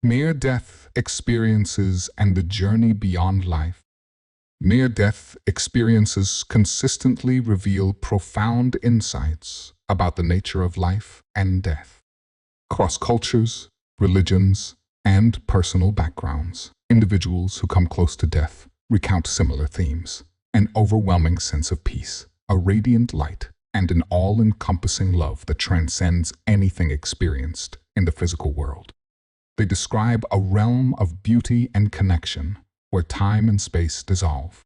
Near-death experiences and the journey beyond life. Near-death experiences consistently reveal profound insights about the nature of life and death. Across cultures, religions, and personal backgrounds, individuals who come close to death recount similar themes: an overwhelming sense of peace, a radiant light, and an all-encompassing love that transcends anything experienced in the physical world. They describe a realm of beauty and connection where time and space dissolve.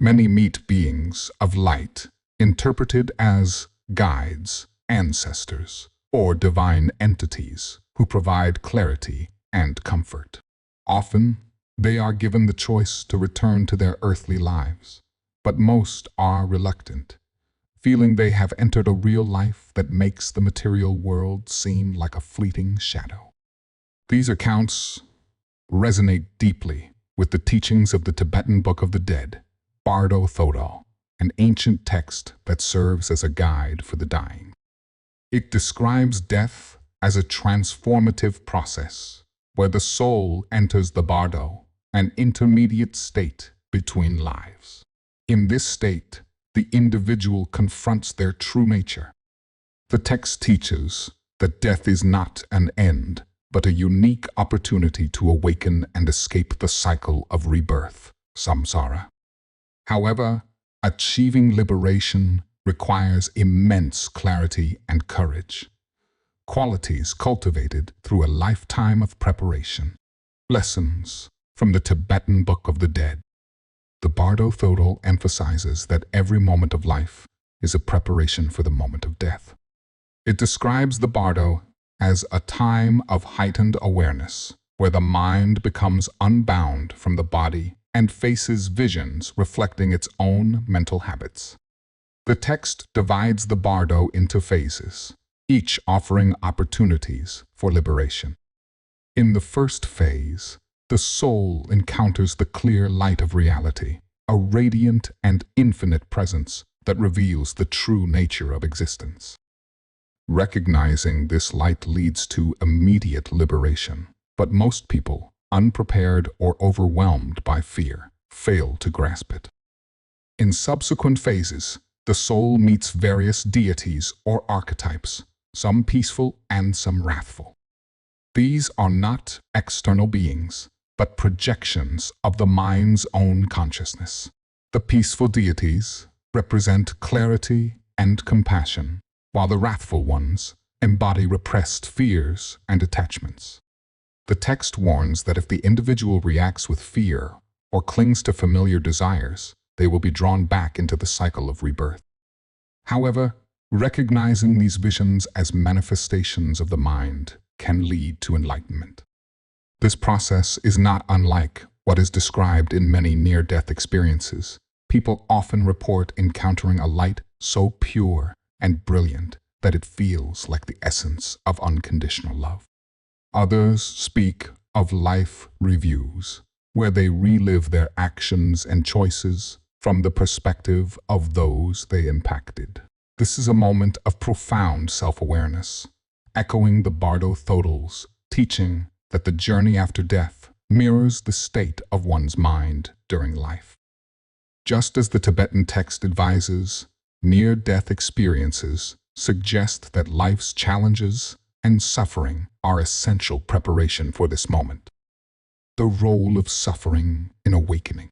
Many meet beings of light, interpreted as guides, ancestors, or divine entities who provide clarity and comfort. Often, they are given the choice to return to their earthly lives, but most are reluctant, feeling they have entered a real life that makes the material world seem like a fleeting shadow. These accounts resonate deeply with the teachings of the Tibetan Book of the Dead, Bardo Thodol, an ancient text that serves as a guide for the dying. It describes death as a transformative process where the soul enters the bardo, an intermediate state between lives. In this state, the individual confronts their true nature. The text teaches that death is not an end, but a unique opportunity to awaken and escape the cycle of rebirth, samsara. However, achieving liberation requires immense clarity and courage, qualities cultivated through a lifetime of preparation. Lessons from the Tibetan Book of the Dead. The Bardo Thodol emphasizes that every moment of life is a preparation for the moment of death. It describes the bardo as a time of heightened awareness, where the mind becomes unbound from the body and faces visions reflecting its own mental habits. The text divides the bardo into phases, each offering opportunities for liberation. In the first phase, the soul encounters the clear light of reality, a radiant and infinite presence that reveals the true nature of existence. Recognizing this light leads to immediate liberation, but most people, unprepared or overwhelmed by fear, fail to grasp it. In subsequent phases, the soul meets various deities or archetypes, some peaceful and some wrathful. These are not external beings, but projections of the mind's own consciousness. The peaceful deities represent clarity and compassion, while the wrathful ones embody repressed fears and attachments. The text warns that if the individual reacts with fear or clings to familiar desires, they will be drawn back into the cycle of rebirth. However, recognizing these visions as manifestations of the mind can lead to enlightenment. This process is not unlike what is described in many near-death experiences. People often report encountering a light so pure and brilliant that it feels like the essence of unconditional love. Others speak of life reviews, where they relive their actions and choices from the perspective of those they impacted. This is a moment of profound self-awareness, echoing the Bardo Thodol's teaching that the journey after death mirrors the state of one's mind during life. Just as the Tibetan text advises, near-death experiences suggest that life's challenges and suffering are essential preparation for this moment. The role of suffering in awakening.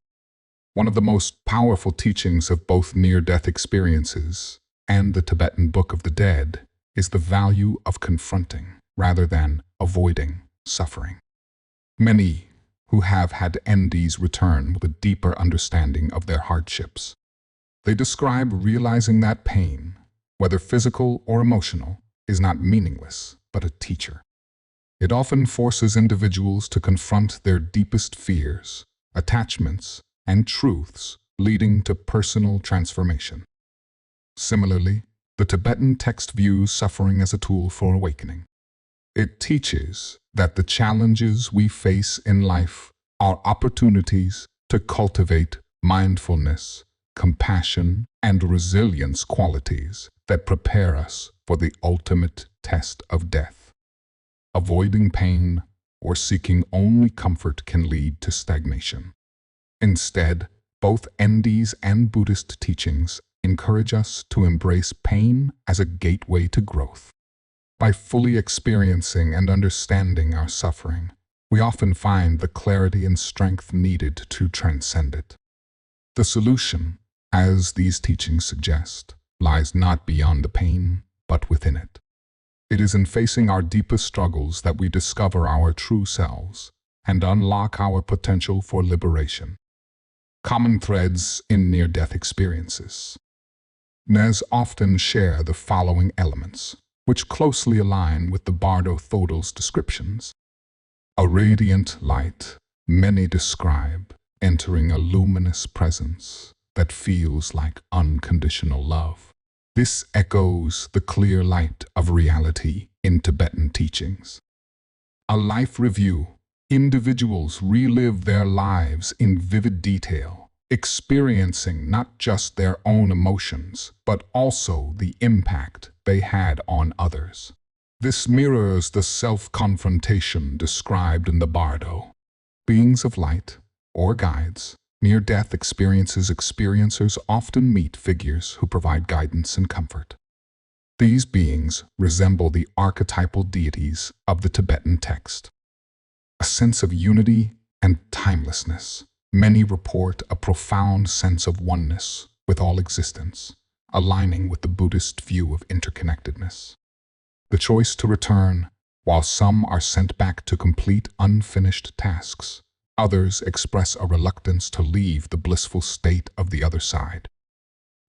One of the most powerful teachings of both near-death experiences and the Tibetan Book of the Dead is the value of confronting rather than avoiding suffering. Many who have had NDs return with a deeper understanding of their hardships. They describe realizing that pain, whether physical or emotional, is not meaningless, but a teacher. It often forces individuals to confront their deepest fears, attachments, and truths, leading to personal transformation. Similarly, the Tibetan text views suffering as a tool for awakening. It teaches that the challenges we face in life are opportunities to cultivate mindfulness, compassion, and resilience qualities that prepare us for the ultimate test of death. Avoiding pain or seeking only comfort can lead to stagnation. Instead, both NDs and Buddhist teachings encourage us to embrace pain as a gateway to growth. By fully experiencing and understanding our suffering, we often find the clarity and strength needed to transcend it. The solution, as these teachings suggest, lies not beyond the pain, but within it. It is in facing our deepest struggles that we discover our true selves and unlock our potential for liberation. Common threads in near-death experiences. NES often share the following elements, which closely align with the Bardo Thodal's descriptions. A radiant light, many describe, entering a luminous presence that feels like unconditional love. This echoes the clear light of reality in Tibetan teachings. A life review. Individuals relive their lives in vivid detail, experiencing not just their own emotions, but also the impact they had on others. This mirrors the self-confrontation described in the Bardo. Beings of light, or guides, near-death experiencers often meet figures who provide guidance and comfort. These beings resemble the archetypal deities of the Tibetan text. A sense of unity and timelessness. Many report a profound sense of oneness with all existence, aligning with the Buddhist view of interconnectedness. The choice to return, while some are sent back to complete unfinished tasks, others express a reluctance to leave the blissful state of the other side.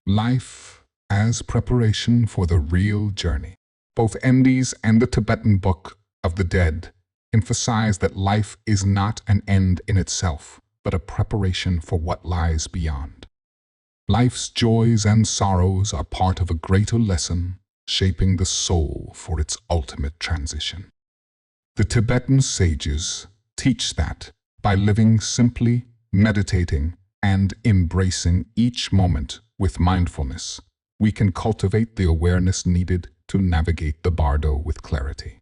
Life as preparation for the real journey. Both NDs and the Tibetan Book of the Dead emphasize that life is not an end in itself, but a preparation for what lies beyond. Life's joys and sorrows are part of a greater lesson, shaping the soul for its ultimate transition. The Tibetan sages teach that by living simply, meditating, and embracing each moment with mindfulness, we can cultivate the awareness needed to navigate the Bardo with clarity.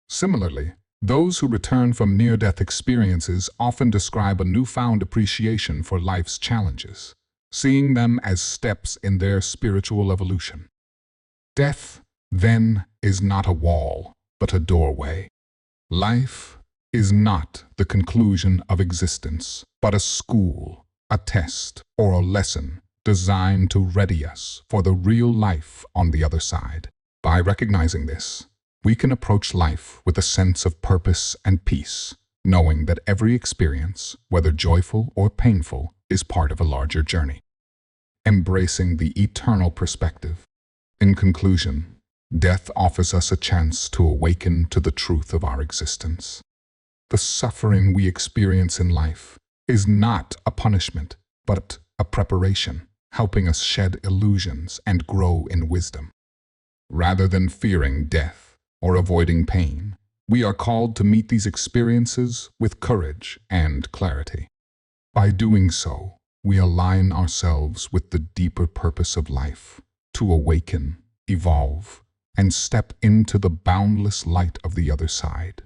Similarly, those who return from near-death experiences often describe a newfound appreciation for life's challenges, seeing them as steps in their spiritual evolution. Death, then, is not a wall, but a doorway. Life is not the conclusion of existence, but a school, a test, or a lesson designed to ready us for the real life on the other side. By recognizing this, we can approach life with a sense of purpose and peace, knowing that every experience, whether joyful or painful, is part of a larger journey. Embracing the eternal perspective. In conclusion, death offers us a chance to awaken to the truth of our existence. The suffering we experience in life is not a punishment, but a preparation, helping us shed illusions and grow in wisdom. Rather than fearing death or avoiding pain, we are called to meet these experiences with courage and clarity. By doing so, we align ourselves with the deeper purpose of life, to awaken, evolve, and step into the boundless light of the other side.